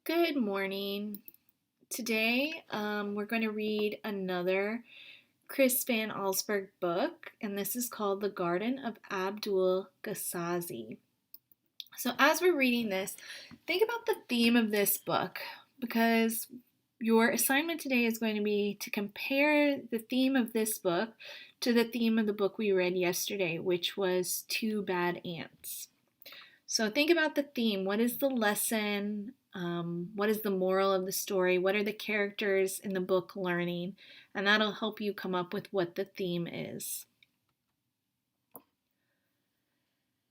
Good morning. Today, we're going to read another Chris Van Allsburg book, and this is called The Garden of Abdul Gasazi. So, as we're reading this, think about the theme of this book because your assignment today is going to be to compare the theme of this book to the theme of the book we read yesterday, which was Two Bad Ants. So think about the theme. What is the lesson? What is the moral of the story? What are the characters in the book learning? And that'll help you come up with what the theme is.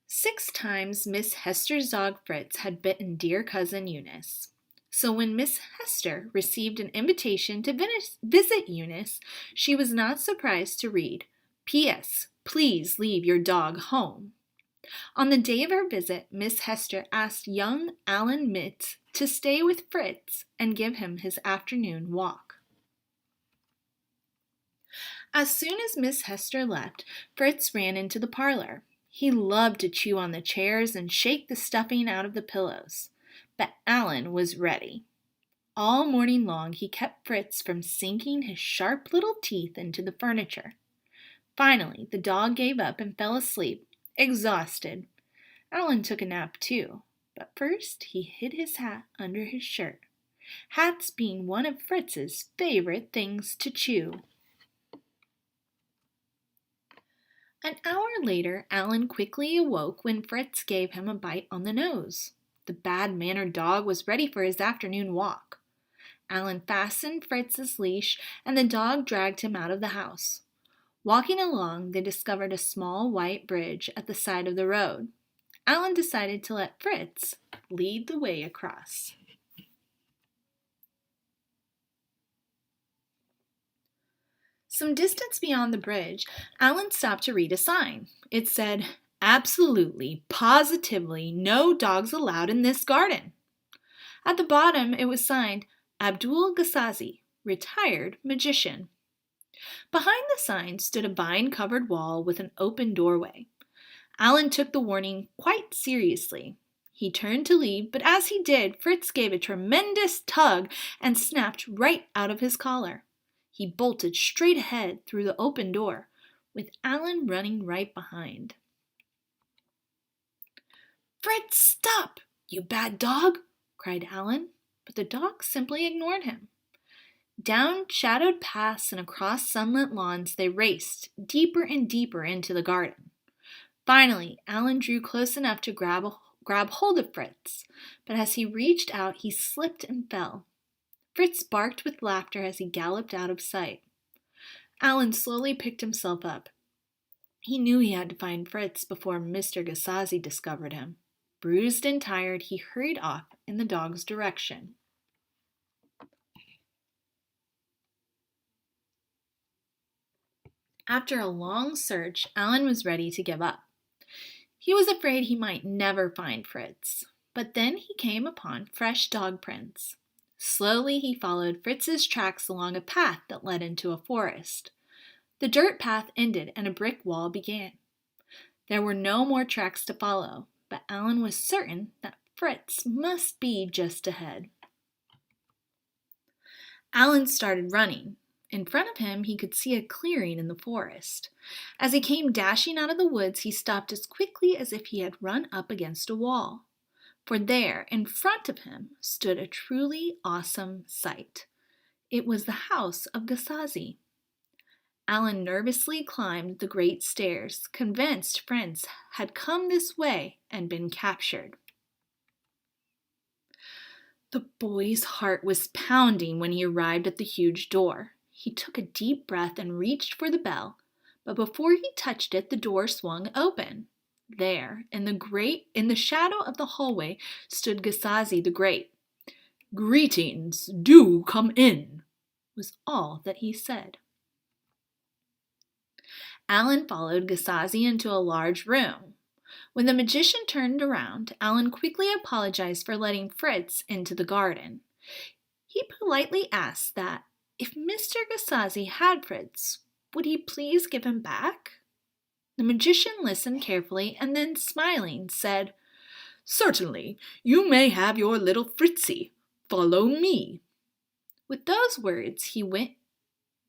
6 times Miss Hester's dog Fritz had bitten dear cousin Eunice. So when Miss Hester received an invitation to visit Eunice, she was not surprised to read, P.S. Please leave your dog home. On the day of her visit, Miss Hester asked young Alan Mitz to stay with Fritz and give him his afternoon walk. As soon as Miss Hester left, Fritz ran into the parlor. He loved to chew on the chairs and shake the stuffing out of the pillows. But Alan was ready. All morning long he kept Fritz from sinking his sharp little teeth into the furniture. Finally, the dog gave up and fell asleep, exhausted. Alan took a nap too, but first he hid his hat under his shirt, hats being one of Fritz's favorite things to chew. An hour later, Alan quickly awoke when Fritz gave him a bite on the nose. The bad-mannered dog was ready for his afternoon walk. Alan fastened Fritz's leash, and the dog dragged him out of the house. Walking along, they discovered a small white bridge at the side of the road. Alan decided to let Fritz lead the way across. Some distance beyond the bridge, Alan stopped to read a sign. It said, Absolutely, positively, no dogs allowed in this garden. At the bottom, it was signed, Abdul Gasazi, retired magician. Behind the sign stood a vine-covered wall with an open doorway. Alan took the warning quite seriously. He turned to leave, but as he did, Fritz gave a tremendous tug and snapped right out of his collar. He bolted straight ahead through the open door, with Alan running right behind. Fritz, stop, you bad dog, cried Alan, but the dog simply ignored him. Down shadowed paths and across sunlit lawns they raced, deeper and deeper into the garden. Finally, Alan drew close enough to grab hold of Fritz, but as he reached out, he slipped and fell. Fritz barked with laughter as he galloped out of sight. Alan slowly picked himself up. He knew he had to find Fritz before Mr. Gasazi discovered him. Bruised and tired, he hurried off in the dog's direction. After a long search, Alan was ready to give up. He was afraid he might never find Fritz, but then he came upon fresh dog prints. Slowly he followed Fritz's tracks along a path that led into a forest. The dirt path ended and a brick wall began. There were no more tracks to follow, but Alan was certain that Fritz must be just ahead. Alan started running. In front of him, he could see a clearing in the forest. As he came dashing out of the woods, he stopped as quickly as if he had run up against a wall. For there, in front of him, stood a truly awesome sight. It was the house of Gasazi. Alan nervously climbed the great stairs, convinced Fritz had come this way and been captured. The boy's heart was pounding when he arrived at the huge door. He took a deep breath and reached for the bell, but before he touched it, the door swung open. There, in the shadow of the hallway, stood Gasazi the Great. "Greetings, do come in," was all that he said. Alan followed Gasazi into a large room. When the magician turned around, Alan quickly apologized for letting Fritz into the garden. He politely asked that, if Mr. Gasazi had Fritz, would he please give him back? The magician listened carefully and then, smiling, said, "Certainly, you may have your little Fritzy. Follow me." With those words, he went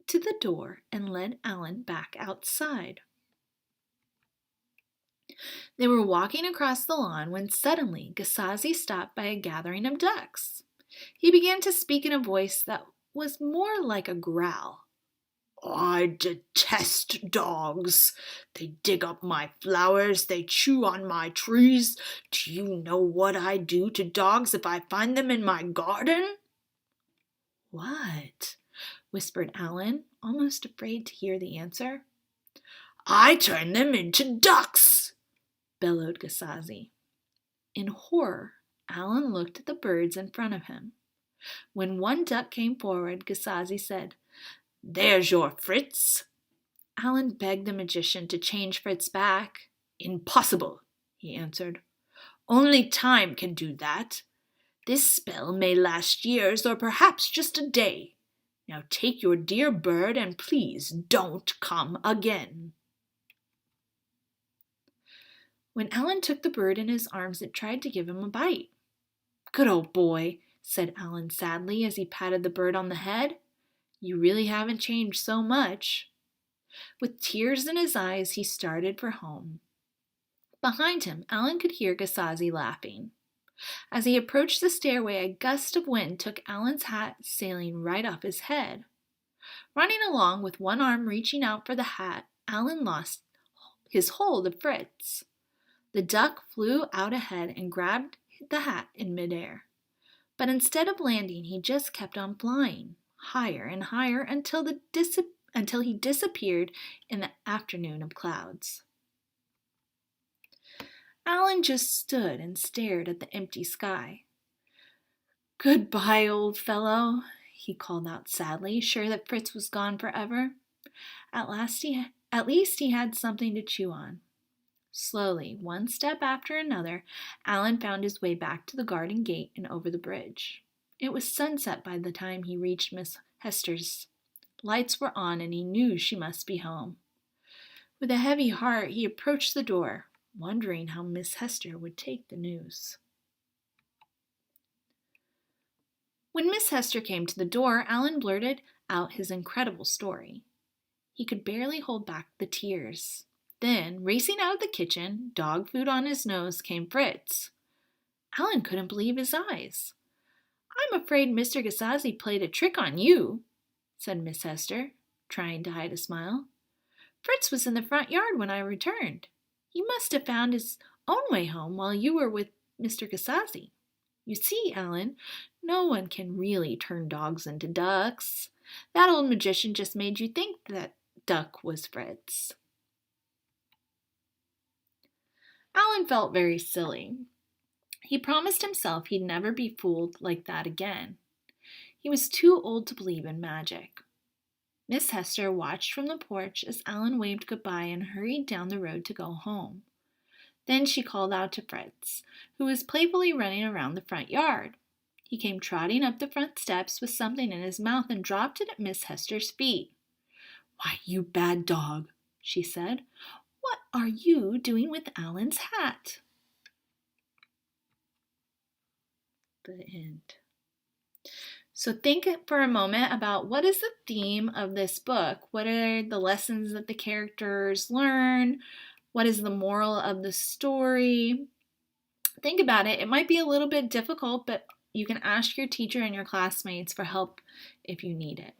to the door and led Alan back outside. They were walking across the lawn when suddenly Gasazi stopped by a gathering of ducks. He began to speak in a voice that was more like a growl. "I detest dogs. They dig up my flowers, they chew on my trees. Do you know what I do to dogs if I find them in my garden?" "What?" whispered Alan, almost afraid to hear the answer. "I turn them into ducks," bellowed Gasazi. In horror, Alan looked at the birds in front of him. When one duck came forward, Gasazi said, "There's your Fritz." Alan begged the magician to change Fritz back. "Impossible," he answered. "Only time can do that. This spell may last years or perhaps just a day. Now take your dear bird and please don't come again." When Alan took the bird in his arms, it tried to give him a bite. "Good old boy," said Alan sadly as he patted the bird on the head. "You really haven't changed so much." With tears in his eyes, he started for home. Behind him, Alan could hear Gasazi laughing. As he approached the stairway, a gust of wind took Alan's hat, sailing right off his head. Running along with one arm reaching out for the hat, Alan lost his hold of Fritz. The duck flew out ahead and grabbed the hat in midair. But instead of landing, he just kept on flying, higher and higher until he disappeared in the afternoon of clouds. Alan just stood and stared at the empty sky. "Goodbye, old fellow," he called out sadly, sure that Fritz was gone forever. At least he had something to chew on. Slowly, one step after another, Alan found his way back to the garden gate and over the bridge. It was sunset by the time he reached Miss Hester's. Lights were on and he knew she must be home. With a heavy heart, he approached the door, wondering how Miss Hester would take the news. When Miss Hester came to the door, Alan blurted out his incredible story. He could barely hold back the tears. Then, racing out of the kitchen, dog food on his nose, came Fritz. Alan couldn't believe his eyes. "I'm afraid Mr. Gasazi played a trick on you," said Miss Hester, trying to hide a smile. "Fritz was in the front yard when I returned. He must have found his own way home while you were with Mr. Gasazi. You see, Alan, no one can really turn dogs into ducks. That old magician just made you think that duck was Fritz." Alan felt very silly. He promised himself he'd never be fooled like that again. He was too old to believe in magic. Miss Hester watched from the porch as Alan waved goodbye and hurried down the road to go home. Then she called out to Fritz, who was playfully running around the front yard. He came trotting up the front steps with something in his mouth and dropped it at Miss Hester's feet. "Why, you bad dog," she said. "What are you doing with Alan's hat?" The end. So think for a moment about what is the theme of this book? What are the lessons that the characters learn? What is the moral of the story? Think about it. It might be a little bit difficult, but you can ask your teacher and your classmates for help if you need it.